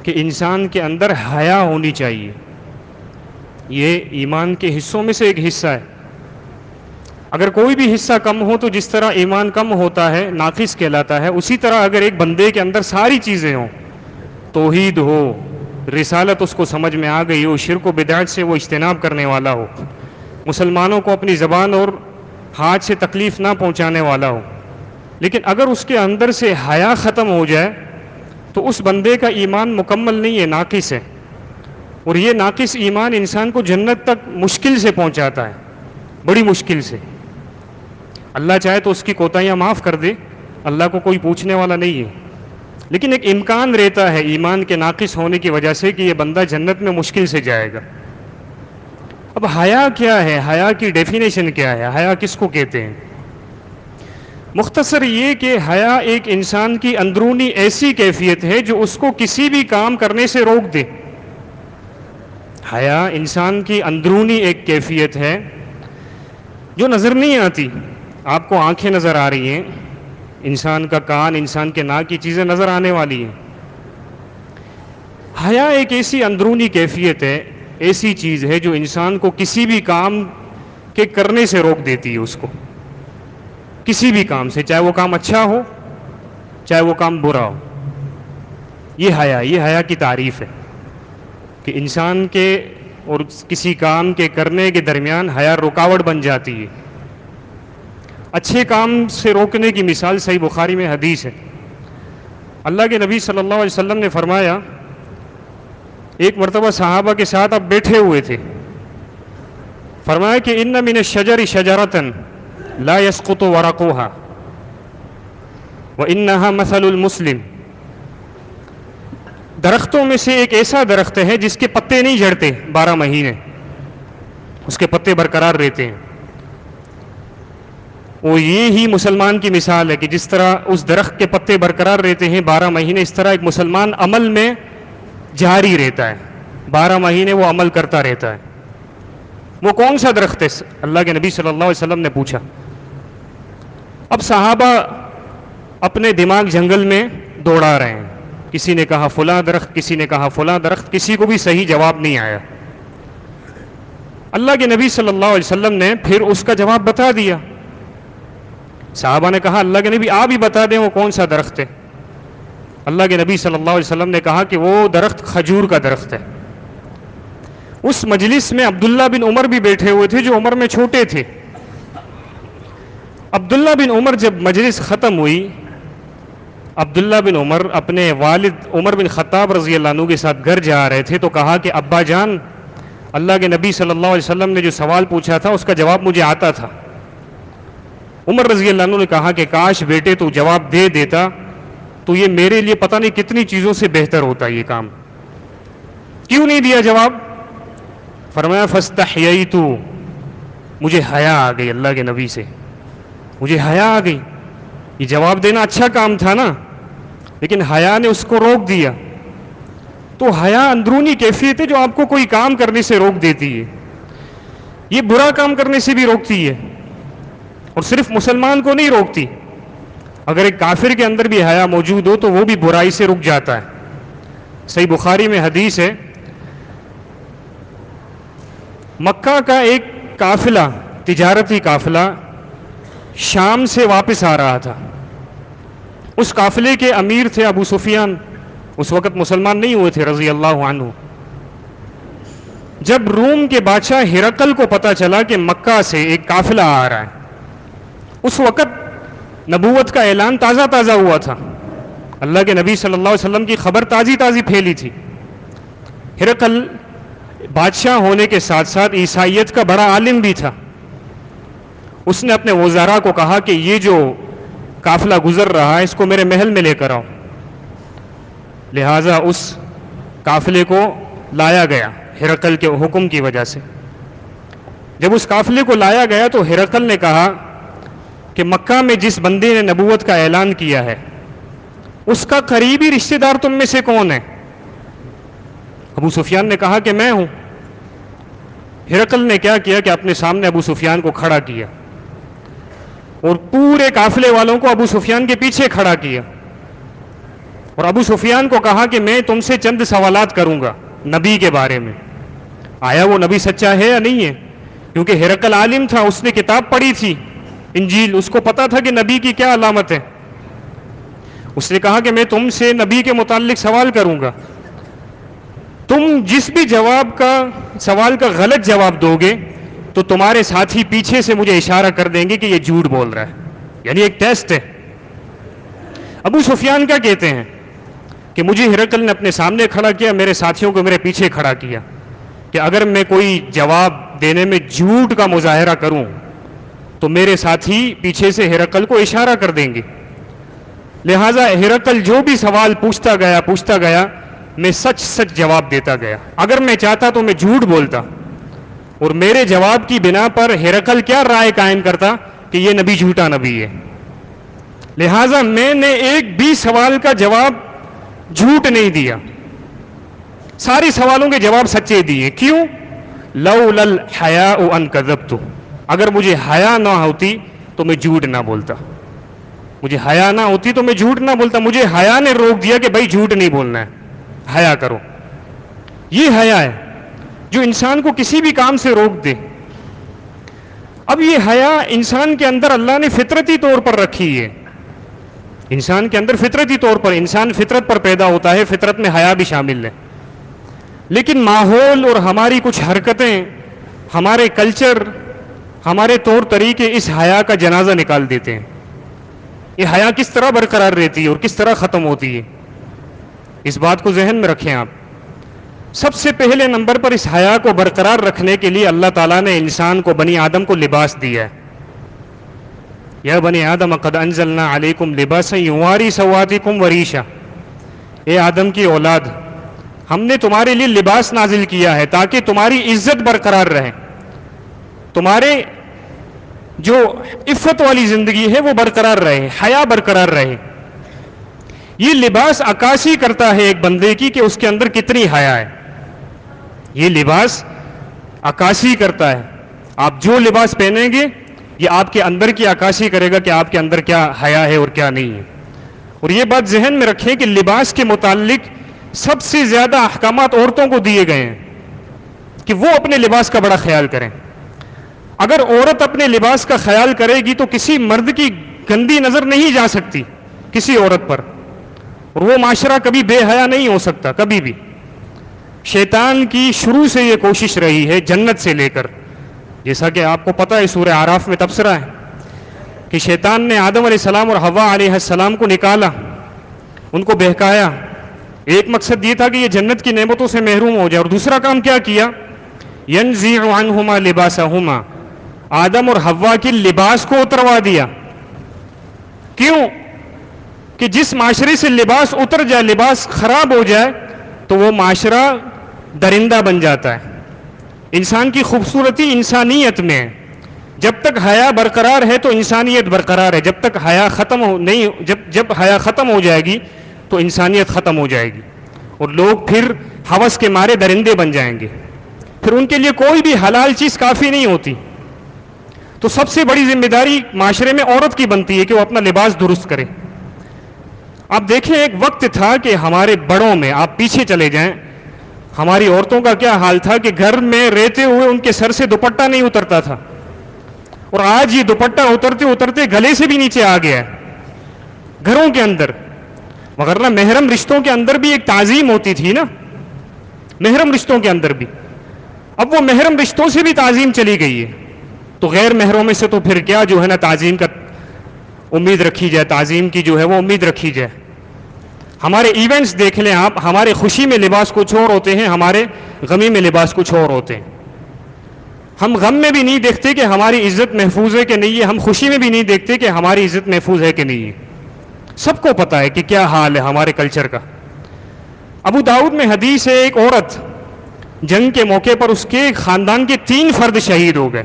کہ انسان کے اندر حیا ہونی چاہیے. یہ ایمان کے حصوں میں سے ایک حصہ ہے. اگر کوئی بھی حصہ کم ہو تو جس طرح ایمان کم ہوتا ہے ناقص کہلاتا ہے، اسی طرح اگر ایک بندے کے اندر ساری چیزیں ہوں، توحید ہو، رسالت اس کو سمجھ میں آ گئی ہو، شرک و بدعت سے وہ اجتناب کرنے والا ہو، مسلمانوں کو اپنی زبان اور ہاتھ سے تکلیف نہ پہنچانے والا ہو، لیکن اگر اس کے اندر سے حیا ختم ہو جائے تو اس بندے کا ایمان مکمل نہیں ہے، ناقص ہے. اور یہ ناقص ایمان انسان کو جنت تک مشکل سے پہنچاتا ہے، بڑی مشکل سے. اللہ چاہے تو اس کی کوتاہیاں معاف کر دے، اللہ کو کوئی پوچھنے والا نہیں ہے، لیکن ایک امکان رہتا ہے ایمان کے ناقص ہونے کی وجہ سے کہ یہ بندہ جنت میں مشکل سے جائے گا. اب حیا کیا ہے؟ حیا کی ڈیفینیشن کیا ہے؟ حیا کس کو کہتے ہیں؟ مختصر یہ کہ حیا ایک انسان کی اندرونی ایسی کیفیت ہے جو اس کو کسی بھی کام کرنے سے روک دے. حیا انسان کی اندرونی ایک کیفیت ہے جو نظر نہیں آتی. آپ کو آنکھیں نظر آ رہی ہیں، انسان کا کان، انسان کے ناک کی چیزیں نظر آنے والی ہیں. حیا ایک ایسی اندرونی کیفیت ہے، ایسی چیز ہے جو انسان کو کسی بھی کام کے کرنے سے روک دیتی ہے. اس کو کسی بھی کام سے، چاہے وہ کام اچھا ہو چاہے وہ کام برا ہو. یہ حیا کی تعریف ہے کہ انسان کے اور کسی کام کے کرنے کے درمیان حیا رکاوٹ بن جاتی ہے. اچھے کام سے روکنے کی مثال صحیح بخاری میں حدیث ہے. اللہ کے نبی صلی اللہ علیہ وسلم نے فرمایا، ایک مرتبہ صحابہ کے ساتھ آپ بیٹھے ہوئے تھے، فرمایا کہ ان من الشجر شجرۃ لا يسقط ورقها وانها مثل المسلم. درختوں میں سے ایک ایسا درخت ہے جس کے پتے نہیں جھڑتے 12 مہینے، اس کے پتے برقرار رہتے ہیں. وہ یہی مسلمان کی مثال ہے کہ جس طرح اس درخت کے پتے برقرار رہتے ہیں 12 مہینے، اس طرح ایک مسلمان عمل میں جاری رہتا ہے، 12 مہینے وہ عمل کرتا رہتا ہے. وہ کون سا درخت ہے؟ اللہ کے نبی صلی اللہ علیہ وسلم نے پوچھا. اب صحابہ اپنے دماغ جنگل میں دوڑا رہے ہیں، کسی نے کہا فلاں درخت، کسی نے کہا فلاں درخت، کسی کو بھی صحیح جواب نہیں آیا. اللہ کے نبی صلی اللہ علیہ وسلم نے پھر اس کا جواب بتا دیا. صحابہ نے کہا اللہ کے نبی آپ ہی بتا دیں وہ کون سا درخت ہے. اللہ کے نبی صلی اللہ علیہ وسلم نے کہا کہ وہ درخت کھجور کا درخت ہے. اس مجلس میں عبداللہ بن عمر بھی بیٹھے ہوئے تھے جو عمر میں چھوٹے تھے. عبداللہ بن عمر جب مجلس ختم ہوئی، عبداللہ بن عمر اپنے والد عمر بن خطاب رضی اللہ عنہ کے ساتھ گھر جا رہے تھے تو کہا کہ ابا جان، اللہ کے نبی صلی اللہ علیہ وسلم نے جو سوال پوچھا تھا اس کا جواب مجھے آتا تھا. عمر رضی اللہ عنہ نے کہا کہ کاش بیٹے تو جواب دے دیتا تو یہ میرے لیے پتہ نہیں کتنی چیزوں سے بہتر ہوتا یہ کام. کیوں نہیں دیا جواب؟ فرمایا فاستحییت، مجھے حیا آ گئی اللہ کے نبی سے، مجھے حیا آ گئی. یہ جواب دینا اچھا کام تھا نا، لیکن حیا نے اس کو روک دیا. تو حیا اندرونی کیفیت ہے جو آپ کو کوئی کام کرنے سے روک دیتی ہے. یہ برا کام کرنے سے بھی روکتی ہے، اور صرف مسلمان کو نہیں روکتی. اگر ایک کافر کے اندر بھی حیا موجود ہو تو وہ بھی برائی سے رک جاتا ہے. صحیح بخاری میں حدیث ہے، مکہ کا ایک قافلہ، تجارتی قافلہ شام سے واپس آ رہا تھا. اس قافلے کے امیر تھے ابو سفیان، اس وقت مسلمان نہیں ہوئے تھے رضی اللہ عنہ. جب روم کے بادشاہ ہرقل کو پتہ چلا کہ مکہ سے ایک قافلہ آ رہا ہے، اس وقت نبوت کا اعلان تازہ تازہ ہوا تھا، اللہ کے نبی صلی اللہ علیہ وسلم کی خبر تازی تازی پھیلی تھی. ہرقل بادشاہ ہونے کے ساتھ ساتھ عیسائیت کا بڑا عالم بھی تھا. اس نے اپنے وزراء کو کہا کہ یہ جو قافلہ گزر رہا ہے اس کو میرے محل میں لے کر آؤ. لہٰذا اس قافلے کو لایا گیا ہرقل کے حکم کی وجہ سے. جب اس قافلے کو لایا گیا تو ہرقل نے کہا کہ مکہ میں جس بندے نے نبوت کا اعلان کیا ہے اس کا قریبی رشتہ دار تم میں سے کون ہے؟ ابو سفیان نے کہا کہ میں ہوں. ہرقل نے کیا کیا کہ اپنے سامنے ابو سفیان کو کھڑا کیا اور پورے قافلے والوں کو ابو سفیان کے پیچھے کھڑا کیا اور ابو سفیان کو کہا کہ میں تم سے چند سوالات کروں گا نبی کے بارے میں، آیا وہ نبی سچا ہے یا نہیں ہے، کیونکہ ہرقل عالم تھا، اس نے کتاب پڑھی تھی انجیل، اس کو پتا تھا کہ نبی کی کیا علامت ہے. اس نے کہا کہ میں تم سے نبی کے متعلق سوال کروں گا، تم جس بھی سوال کا غلط جواب دو گے تو تمہارے ساتھی پیچھے سے مجھے اشارہ کر دیں گے کہ یہ جھوٹ بول رہا ہے، یعنی ایک ٹیسٹ ہے. ابو سفیان کیا کہتے ہیں کہ مجھے ہرقل نے اپنے سامنے کھڑا کیا، میرے ساتھیوں کو میرے پیچھے کھڑا کیا کہ اگر میں کوئی جواب دینے میں جھوٹ کا مظاہرہ کروں تو میرے ساتھی پیچھے سے ہرقل کو اشارہ کر دیں گے. لہٰذا ہرقل جو بھی سوال پوچھتا گیا میں سچ جواب دیتا گیا. اگر میں چاہتا تو میں جھوٹ بولتا، اور میرے جواب کی بنا پر ہرقل کیا رائے قائم کرتا کہ یہ نبی جھوٹا نبی ہے. لہٰذا میں نے ایک بھی سوال کا جواب جھوٹ نہیں دیا، ساری سوالوں کے جواب سچے دیے. کیوں؟ لولا الحیاء ان کذبت، اگر مجھے حیا نہ ہوتی تو میں جھوٹ نہ بولتا، مجھے حیا نہ ہوتی تو میں جھوٹ نہ بولتا. مجھے حیا نے روک دیا کہ بھائی جھوٹ نہیں بولنا ہے، حیا کرو. یہ حیا ہے جو انسان کو کسی بھی کام سے روک دے. اب یہ حیا انسان کے اندر اللہ نے فطرتی طور پر رکھی ہے، انسان کے اندر فطرتی طور پر، انسان فطرت پر پیدا ہوتا ہے، فطرت میں حیا بھی شامل ہے. لیکن ماحول اور ہماری کچھ حرکتیں، ہمارے کلچر، ہمارے طور طریقے اس حیا کا جنازہ نکال دیتے ہیں. یہ حیا کس طرح برقرار رہتی ہے اور کس طرح ختم ہوتی ہے، اس بات کو ذہن میں رکھیں آپ. سب سے پہلے نمبر پر اس حیا کو برقرار رکھنے کے لیے اللہ تعالیٰ نے انسان کو، بنی آدم کو لباس دیا ہے. یا بنی آدم قد انزلنا علیکم لباسا یواری سواتکم وریشا، اے آدم کی اولاد، ہم نے تمہارے لیے لباس نازل کیا ہے تاکہ تمہاری عزت برقرار رہے، تمہارے جو عفت والی زندگی ہے وہ برقرار رہے، حیا برقرار رہے. یہ لباس عکاسی کرتا ہے ایک بندے کی کہ اس کے اندر کتنی حیا ہے. یہ لباس عکاسی کرتا ہے. آپ جو لباس پہنیں گے یہ آپ کے اندر کی عکاسی کرے گا کہ آپ کے اندر کیا حیا ہے اور کیا نہیں ہے. اور یہ بات ذہن میں رکھیں کہ لباس کے متعلق سب سے زیادہ احکامات عورتوں کو دیے گئے ہیں کہ وہ اپنے لباس کا بڑا خیال کریں. اگر عورت اپنے لباس کا خیال کرے گی تو کسی مرد کی گندی نظر نہیں جا سکتی کسی عورت پر، اور وہ معاشرہ کبھی بے حیا نہیں ہو سکتا کبھی بھی. شیطان کی شروع سے یہ کوشش رہی ہے جنت سے لے کر، جیسا کہ آپ کو پتہ ہے سورہ اعراف میں تبصرہ ہے کہ شیطان نے آدم علیہ السلام اور حوا علیہ السلام کو نکالا، ان کو بہکایا. ایک مقصد یہ تھا کہ یہ جنت کی نعمتوں سے محروم ہو جائے، اور دوسرا کام کیا کیا؟ ینزع عنہما لباسہما، آدم اور حوا کی لباس کو اتروا دیا. کیوں؟ کہ جس معاشرے سے لباس اتر جائے، لباس خراب ہو جائے تو وہ معاشرہ درندہ بن جاتا ہے. انسان کی خوبصورتی انسانیت میں ہے. جب تک حیا برقرار ہے تو انسانیت برقرار ہے. جب تک حیا جب حیا ختم ہو جائے گی تو انسانیت ختم ہو جائے گی، اور لوگ پھر ہوس کے مارے درندے بن جائیں گے. پھر ان کے لیے کوئی بھی حلال چیز کافی نہیں ہوتی. تو سب سے بڑی ذمہ داری معاشرے میں عورت کی بنتی ہے کہ وہ اپنا لباس درست کرے. آپ دیکھیں ایک وقت تھا کہ ہمارے بڑوں میں، آپ پیچھے چلے جائیں، ہماری عورتوں کا کیا حال تھا کہ گھر میں رہتے ہوئے ان کے سر سے دوپٹہ نہیں اترتا تھا، اور آج یہ دوپٹہ اترتے اترتے گلے سے بھی نیچے آ گیا ہے گھروں کے اندر. وغیرہ محرم رشتوں کے اندر بھی ایک تعظیم ہوتی تھی نا، محرم رشتوں کے اندر بھی. اب وہ محرم رشتوں سے بھی تعظیم چلی گئی ہے، تو غیر محرم میں سے تو پھر کیا جو ہے نا تعظیم کا امید رکھی جائے، تعظیم کی جو ہے وہ امید رکھی جائے. ہمارے ایونٹس دیکھ لیں آپ، ہمارے خوشی میں لباس کچھ اور ہوتے ہیں، ہمارے غمی میں لباس کچھ اور ہوتے ہیں. ہم غم میں بھی نہیں دیکھتے کہ ہماری عزت محفوظ ہے کہ نہیں ہے، ہم خوشی میں بھی نہیں دیکھتے کہ ہماری عزت محفوظ ہے کہ نہیں ہے. سب کو پتا ہے کہ کیا حال ہے ہمارے کلچر کا. ابو داؤد میں حدیث ہے، ایک عورت جنگ کے موقع پر اس کے خاندان کے 3 فرد شہید ہو گئے،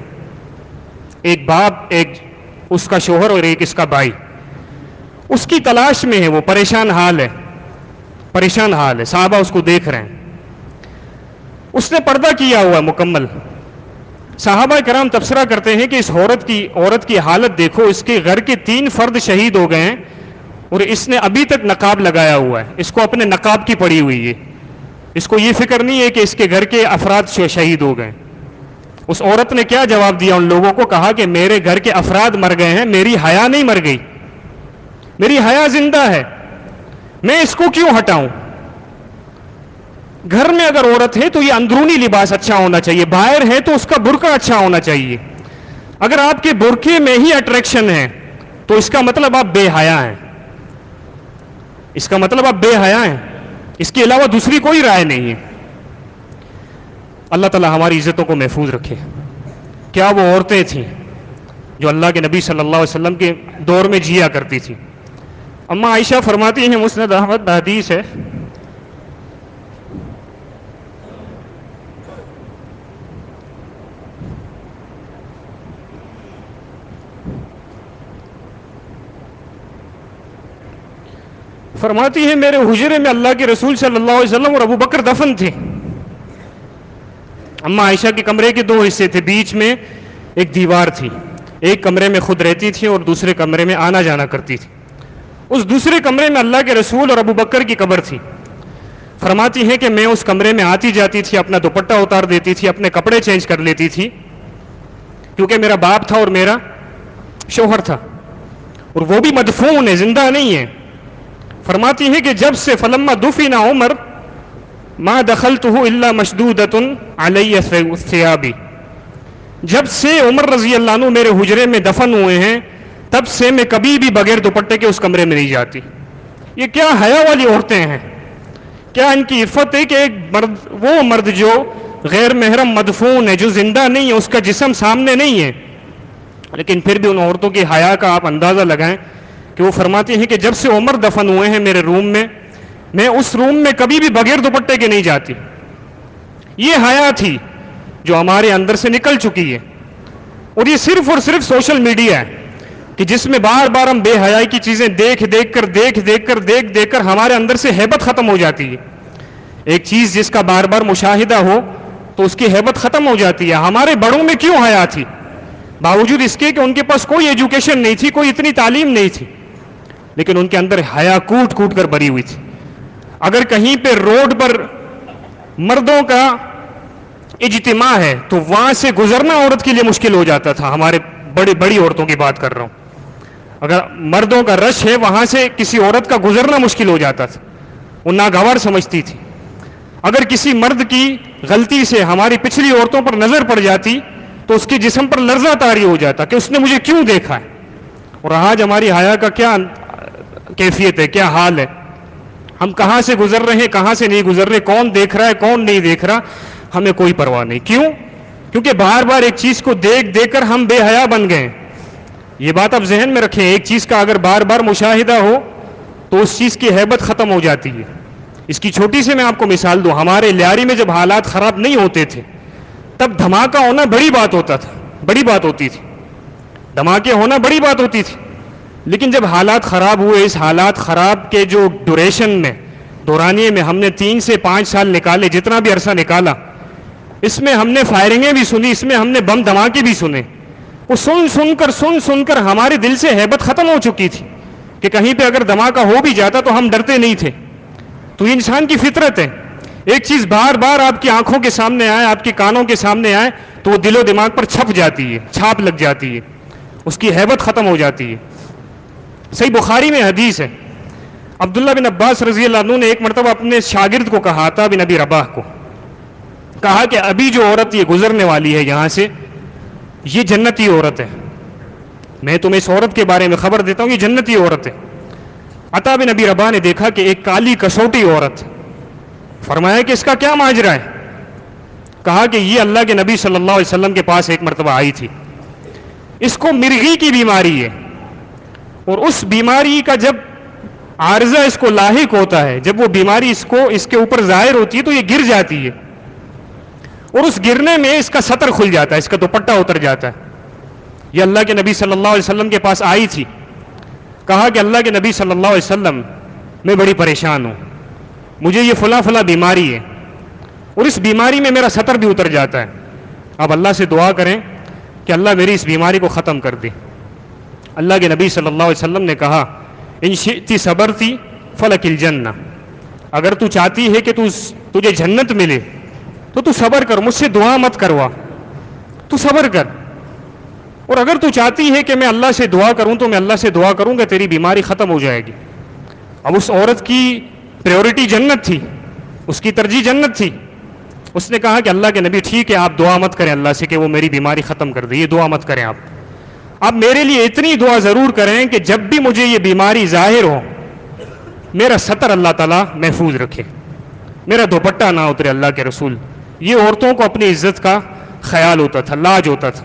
ایک باپ، ایک اس کا شوہر اور ایک اس کا بھائی. اس کی تلاش میں ہے، وہ پریشان حال ہے، پریشان حال ہے، صحابہ اس کو دیکھ رہے ہیں. اس نے پردہ کیا ہوا مکمل. صحابہ کرام تبصرہ کرتے ہیں کہ اس عورت کی حالت دیکھو، اس کے گھر کے 3 فرد شہید ہو گئے ہیں اور اس نے ابھی تک نقاب لگایا ہوا ہے, اس کو اپنے نقاب کی پڑی ہوئی ہے, اس کو یہ فکر نہیں ہے کہ اس کے گھر کے افراد شہید ہو گئے. اس عورت نے کیا جواب دیا ان لوگوں کو؟ کہا کہ میرے گھر کے افراد مر گئے ہیں, میری حیا نہیں مر گئی, میری حیا زندہ ہے, میں اس کو کیوں ہٹاؤں؟ گھر میں اگر عورت ہے تو یہ اندرونی لباس اچھا ہونا چاہیے, باہر ہے تو اس کا برقع اچھا ہونا چاہیے. اگر آپ کے برقعے میں ہی اٹریکشن ہے تو اس کا مطلب آپ بے حیا ہیں, اس کا مطلب آپ بے حیا ہیں, اس کے علاوہ دوسری کوئی رائے نہیں ہے. اللہ تعالی ہماری عزتوں کو محفوظ رکھے. کیا وہ عورتیں تھیں جو اللہ کے نبی صلی اللہ علیہ وسلم کے دور میں جیا کرتی تھیں. اما عائشہ فرماتی ہیں, مسند احمد حدیث ہے, فرماتی ہیں میرے حجرے میں اللہ کے رسول صلی اللہ علیہ وسلم اور ابو بکر دفن تھے. اما عائشہ کے کمرے کے 2 حصے تھے, بیچ میں ایک دیوار تھی, ایک کمرے میں خود رہتی تھی اور دوسرے کمرے میں آنا جانا کرتی تھی. اس دوسرے کمرے میں اللہ کے رسول اور ابو بکر کی قبر تھی. فرماتی ہیں کہ میں اس کمرے میں آتی جاتی تھی, اپنا دوپٹہ اتار دیتی تھی, اپنے کپڑے چینج کر لیتی تھی, کیونکہ میرا باپ تھا اور میرا شوہر تھا, اور وہ بھی مدفون ہے, زندہ نہیں ہے. فرماتی ہے کہ جب سے فلما دفن عمر ما دخلته الا مشدودۃ علی ثیابی, جب سے عمر رضی اللہ عنہ میرے حجرے میں دفن ہوئے ہیں تب سے میں کبھی بھی بغیر دوپٹے کے اس کمرے میں نہیں جاتی. یہ کیا حیا والی عورتیں ہیں, کیا ان کی عفت ہے کہ ایک مرد, وہ مرد جو غیر محرم مدفون ہے, جو زندہ نہیں ہے, اس کا جسم سامنے نہیں ہے, لیکن پھر بھی ان عورتوں کی حیا کا آپ اندازہ لگائیں کہ وہ فرماتی ہیں کہ جب سے عمر دفن ہوئے ہیں میرے روم میں اس روم میں کبھی بھی بغیر دوپٹے کے نہیں جاتی. یہ حیا تھی جو ہمارے اندر سے نکل چکی ہے, اور یہ صرف اور صرف سوشل میڈیا ہے کہ جس میں بار بار ہم بے حیائی کی چیزیں دیکھ کر ہمارے اندر سے ہیبت ختم ہو جاتی ہے. ایک چیز جس کا بار بار مشاہدہ ہو تو اس کی ہیبت ختم ہو جاتی ہے. ہمارے بڑوں میں کیوں حیا تھی؟ باوجود اس کے کہ ان کے پاس کوئی ایجوکیشن نہیں تھی, کوئی اتنی تعلیم نہیں تھی, لیکن ان کے اندر حیا کوٹ کوٹ کر بھری ہوئی تھی. اگر کہیں پہ روڈ پر مردوں کا اجتماع ہے تو وہاں سے گزرنا عورت کے لیے مشکل ہو جاتا تھا. ہمارے بڑی عورتوں کی بات کر رہا ہوں. اگر مردوں کا رش ہے وہاں سے کسی عورت کا گزرنا مشکل ہو جاتا تھا, وہ ناگوار سمجھتی تھی. اگر کسی مرد کی غلطی سے ہماری پچھلی عورتوں پر نظر پڑ جاتی تو اس کے جسم پر لرزہ طاری ہو جاتا کہ اس نے مجھے کیوں دیکھا ہے. اور آج ہماری حیا کا کیا کیفیت ہے, کیا حال ہے, ہم کہاں سے گزر رہے ہیں, کہاں سے نہیں گزر رہے, کون دیکھ رہا ہے, کون نہیں دیکھ رہا, ہمیں کوئی پرواہ نہیں. کیوں؟ کیونکہ بار بار ایک چیز کو دیکھ کر ہم بے حیا بن گئے. یہ بات آپ ذہن میں رکھیں, ایک چیز کا اگر بار بار مشاہدہ ہو تو اس چیز کی ہیبت ختم ہو جاتی ہے. اس کی چھوٹی سی میں آپ کو مثال دوں. ہمارے لیاری میں جب حالات خراب نہیں ہوتے تھے تب دھماکہ ہونا بڑی بات ہوتا تھا, بڑی بات ہوتی تھی, دھماکے ہونا بڑی بات ہوتی تھی. لیکن جب حالات خراب ہوئے, اس حالات خراب کے جو ڈوریشن میں, دورانیے میں ہم نے 3 سے 5 سال نکالے, جتنا بھی عرصہ نکالا, اس میں ہم نے فائرنگیں بھی سنی, اس میں ہم نے بم دھماکے بھی سنے. وہ سن کر ہمارے دل سے ہیبت ختم ہو چکی تھی کہ کہیں پہ اگر دھماکہ ہو بھی جاتا تو ہم ڈرتے نہیں تھے. تو یہ انسان کی فطرت ہے. ایک چیز بار بار آپ کی آنکھوں کے سامنے آئے, آپ کے کانوں کے سامنے آئے تو وہ دل و دماغ پر چھپ جاتی ہے, چھاپ لگ جاتی ہے, اس کی ہیبت ختم ہو جاتی ہے. صحیح بخاری میں حدیث ہے, عبداللہ بن عباس رضی اللہ عنہ نے ایک مرتبہ اپنے شاگرد کو کہا, عطا بن ابی رباح کو کہا کہ ابھی جو عورت یہ گزرنے والی ہے یہاں سے, یہ جنتی عورت ہے, میں تمہیں اس عورت کے بارے میں خبر دیتا ہوں, یہ جنتی عورت ہے. عطا بن ابی رباح نے دیکھا کہ ایک کالی کسوٹی عورت, فرمایا کہ اس کا کیا ماجرا ہے؟ کہا کہ یہ اللہ کے نبی صلی اللہ علیہ وسلم کے پاس ایک مرتبہ آئی تھی, اس کو مرغی کی بیماری ہے, اور اس بیماری کا جب عارضہ اس کو لاحق ہوتا ہے, جب وہ بیماری اس کے اوپر ظاہر ہوتی ہے تو یہ گر جاتی ہے, اور اس گرنے میں اس کا سطر کھل جاتا ہے, اس کا دوپٹہ اتر جاتا ہے. یہ اللہ کے نبی صلی اللہ علیہ وسلم کے پاس آئی تھی, کہا کہ اللہ کے نبی صلی اللہ علیہ وسلم میں بڑی پریشان ہوں, مجھے یہ فلاں بیماری ہے, اور اس بیماری میں میرا سطر بھی اتر جاتا ہے. آپ اللہ سے دعا کریں کہ اللہ میری اس بیماری کو ختم کر دے. اللہ کے نبی صلی اللہ علیہ وسلم نے کہا ان شئتی صبرتی فلک الجنہ، اگر تو چاہتی ہے کہ تجھے جنت ملے تو صبر کر، مجھ سے دعا مت کروا، تو صبر کر. اور اگر تو چاہتی ہے کہ میں اللہ سے دعا کروں تو میں اللہ سے دعا کروں گا، تیری بیماری ختم ہو جائے گی. اب اس عورت کی پریورٹی جنت تھی، اس کی ترجیح جنت تھی. اس نے کہا کہ اللہ کے نبی ٹھیک ہے، آپ دعا مت کریں اللہ سے کہ وہ میری بیماری ختم کر دے، یہ دعا مت کریں آپ میرے لیے اتنی دعا ضرور کریں کہ جب بھی مجھے یہ بیماری ظاہر ہو میرا سطر اللہ تعالیٰ محفوظ رکھے، میرا دوپٹہ نہ اترے اللہ کے رسول. یہ عورتوں کو اپنی عزت کا خیال ہوتا تھا، لاج ہوتا تھا.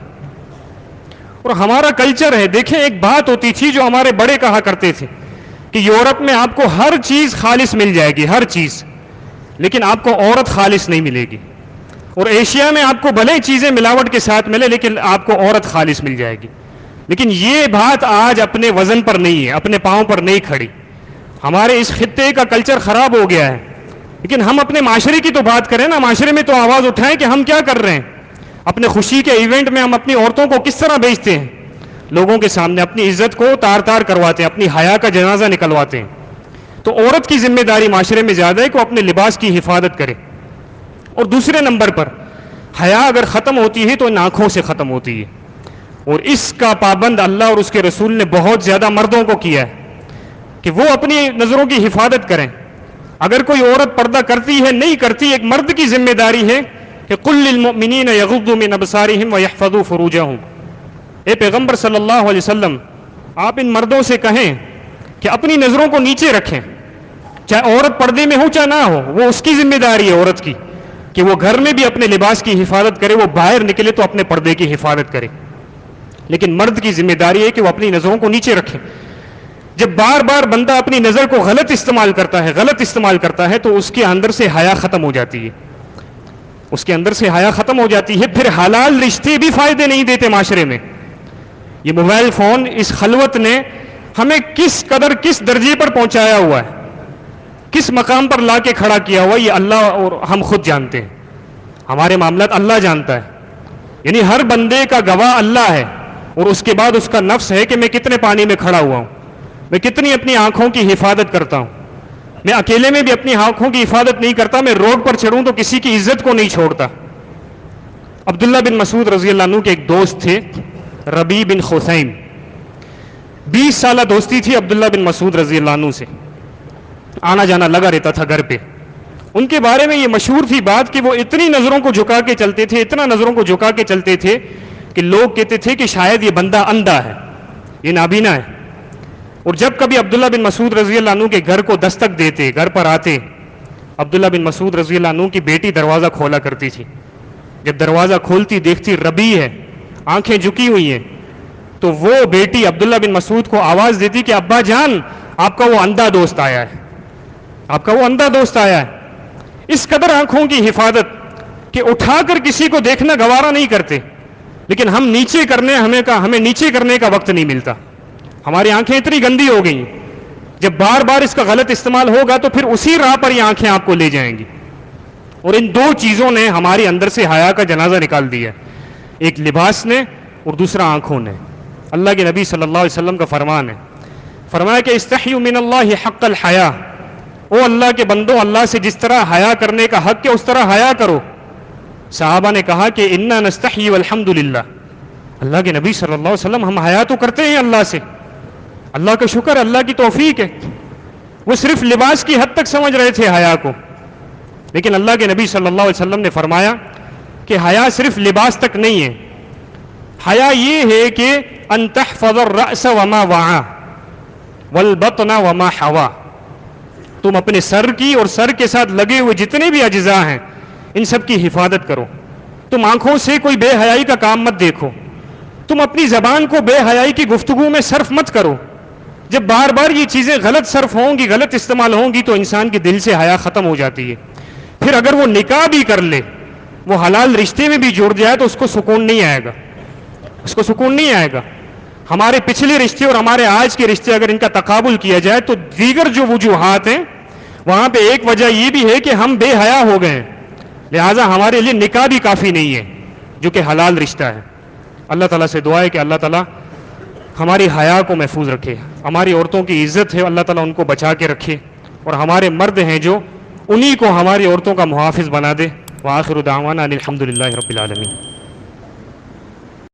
اور ہمارا کلچر ہے، دیکھیں ایک بات ہوتی تھی جو ہمارے بڑے کہا کرتے تھے کہ یورپ میں آپ کو ہر چیز خالص مل جائے گی، ہر چیز، لیکن آپ کو عورت خالص نہیں ملے گی. اور ایشیا میں آپ کو بھلے چیزیں ملاوٹ کے ساتھ ملے لیکن آپ کو عورت خالص مل جائے گی. لیکن یہ بات آج اپنے وزن پر نہیں ہے، اپنے پاؤں پر نہیں کھڑی. ہمارے اس خطے کا کلچر خراب ہو گیا ہے. لیکن ہم اپنے معاشرے کی تو بات کریں نا، معاشرے میں تو آواز اٹھائیں کہ ہم کیا کر رہے ہیں. اپنے خوشی کے ایونٹ میں ہم اپنی عورتوں کو کس طرح بیچتے ہیں لوگوں کے سامنے، اپنی عزت کو تار تار کرواتے ہیں، اپنی حیا کا جنازہ نکلواتے ہیں. تو عورت کی ذمہ داری معاشرے میں زیادہ ہے کہ وہ اپنے لباس کی حفاظت کرے. اور دوسرے نمبر پر حیا اگر ختم ہوتی ہے تو ان آنکھوں سے ختم ہوتی ہے، اور اس کا پابند اللہ اور اس کے رسول نے بہت زیادہ مردوں کو کیا ہے کہ وہ اپنی نظروں کی حفاظت کریں. اگر کوئی عورت پردہ کرتی ہے نہیں کرتی، ایک مرد کی ذمہ داری ہے کہ قل للمؤمنین یغضوا من ابصارہم ویحفظوا فروجہم. اے پیغمبر صلی اللہ علیہ وسلم، آپ ان مردوں سے کہیں کہ اپنی نظروں کو نیچے رکھیں، چاہے عورت پردے میں ہو چاہے نہ ہو. وہ اس کی ذمہ داری ہے عورت کی کہ وہ گھر میں بھی اپنے لباس کی حفاظت کرے، وہ باہر نکلے تو اپنے پردے کی حفاظت کرے. لیکن مرد کی ذمہ داری ہے کہ وہ اپنی نظروں کو نیچے رکھے. جب بار بار بندہ اپنی نظر کو غلط استعمال کرتا ہے تو اس کے اندر سے حیا ختم ہو جاتی ہے، اس کے اندر سے حیا ختم ہو جاتی ہے. پھر حلال رشتے بھی فائدے نہیں دیتے معاشرے میں. یہ موبائل فون، اس خلوت نے ہمیں کس قدر کس درجے پر پہنچایا ہوا ہے، کس مقام پر لا کے کھڑا کیا ہوا ہے، یہ اللہ اور ہم خود جانتے ہیں. ہمارے معاملات اللہ جانتا ہے. یعنی ہر بندے کا گواہ اللہ ہے، اور اس کے بعد اس کا نفس ہے کہ میں کتنے پانی میں کھڑا ہوا ہوں، میں کتنی اپنی آنکھوں کی حفاظت کرتا ہوں. میں اکیلے میں بھی اپنی آنکھوں کی حفاظت نہیں کرتا، میں روڈ پر چڑھوں تو کسی کی عزت کو نہیں چھوڑتا. عبداللہ بن مسعود رضی اللہ عنہ کے ایک دوست تھے ربیع بن خثیم. 20 سالہ دوستی تھی عبداللہ بن مسعود رضی اللہ عنہ سے، آنا جانا لگا رہتا تھا گھر پہ. ان کے بارے میں یہ مشہور تھی بات کہ وہ اتنی نظروں کو جھکا کے چلتے تھے، اتنا نظروں کو جھکا کے چلتے تھے کہ لوگ کہتے تھے کہ شاید یہ بندہ اندھا ہے، یہ نابینا ہے. اور جب کبھی عبداللہ بن مسعود رضی اللہ عنہ کے گھر کو دستک دیتے، گھر پر آتے، عبداللہ بن مسعود رضی اللہ عنہ کی بیٹی دروازہ کھولا کرتی تھی. جب دروازہ کھولتی دیکھتی ربیع ہے، آنکھیں جھکی ہوئی ہیں، تو وہ بیٹی عبداللہ بن مسعود کو آواز دیتی کہ ابا جان، آپ کا وہ اندھا دوست آیا ہے، آپ کا وہ اندھا دوست آیا ہے. اس قدر آنکھوں کی حفاظت کہ اٹھا کر کسی کو دیکھنا گوارا نہیں کرتے. لیکن ہم نیچے کرنے ہمیں نیچے کرنے کا وقت نہیں ملتا. ہماری آنکھیں اتنی گندی ہو گئی، جب بار بار اس کا غلط استعمال ہوگا تو پھر اسی راہ پر یہ آنکھیں آپ کو لے جائیں گی. اور ان دو چیزوں نے ہمارے اندر سے حیا کا جنازہ نکال دیا، ایک لباس نے اور دوسرا آنکھوں نے. اللہ کے نبی صلی اللہ علیہ وسلم کا فرمان ہے، فرمایا کہ استحیوا من اللہ حق الحیا. او اللہ کے بندو، اللہ سے جس طرح حیا کرنے کا حق ہے اس طرح حیا کرو. صحابہ نے کہا کہ انا نستحی والحمد للہ. اللہ کے نبی صلی اللہ علیہ وسلم، ہم حیا تو کرتے ہیں اللہ سے، اللہ کا شکر، اللہ کی توفیق ہے. وہ صرف لباس کی حد تک سمجھ رہے تھے حیا کو، لیکن اللہ کے نبی صلی اللہ علیہ وسلم نے فرمایا کہ حیا صرف لباس تک نہیں ہے. حیا یہ ہے کہ ان تحفظ الرأس وما وعى والبطن وما حوى. تم اپنے سر کی اور سر کے ساتھ لگے ہوئے جتنے بھی اجزاء ہیں ان سب کی حفاظت کرو. تم آنکھوں سے کوئی بے حیائی کا کام مت دیکھو. تم اپنی زبان کو بے حیائی کی گفتگو میں صرف مت کرو. جب بار بار یہ چیزیں غلط صرف ہوں گی، غلط استعمال ہوں گی تو انسان کے دل سے حیا ختم ہو جاتی ہے. پھر اگر وہ نکاح بھی کر لے، وہ حلال رشتے میں بھی جڑ جائے تو اس کو سکون نہیں آئے گا، اس کو سکون نہیں آئے گا. ہمارے پچھلے رشتے اور ہمارے آج کے رشتے اگر ان کا تقابل کیا جائے تو دیگر جو وجوہات ہیں وہاں پہ ایک وجہ یہ بھی ہے کہ ہم بے حیا ہو گئے ہیں، لہٰذا ہمارے لیے نکاح بھی کافی نہیں ہے جو کہ حلال رشتہ ہے. اللہ تعالیٰ سے دعا ہے کہ اللہ تعالیٰ ہماری حیا کو محفوظ رکھے. ہماری عورتوں کی عزت ہے، اللہ تعالیٰ ان کو بچا کے رکھے، اور ہمارے مرد ہیں جو انہی کو ہماری عورتوں کا محافظ بنا دے. وآخر دعوانا الحمد للہ رب العالمین.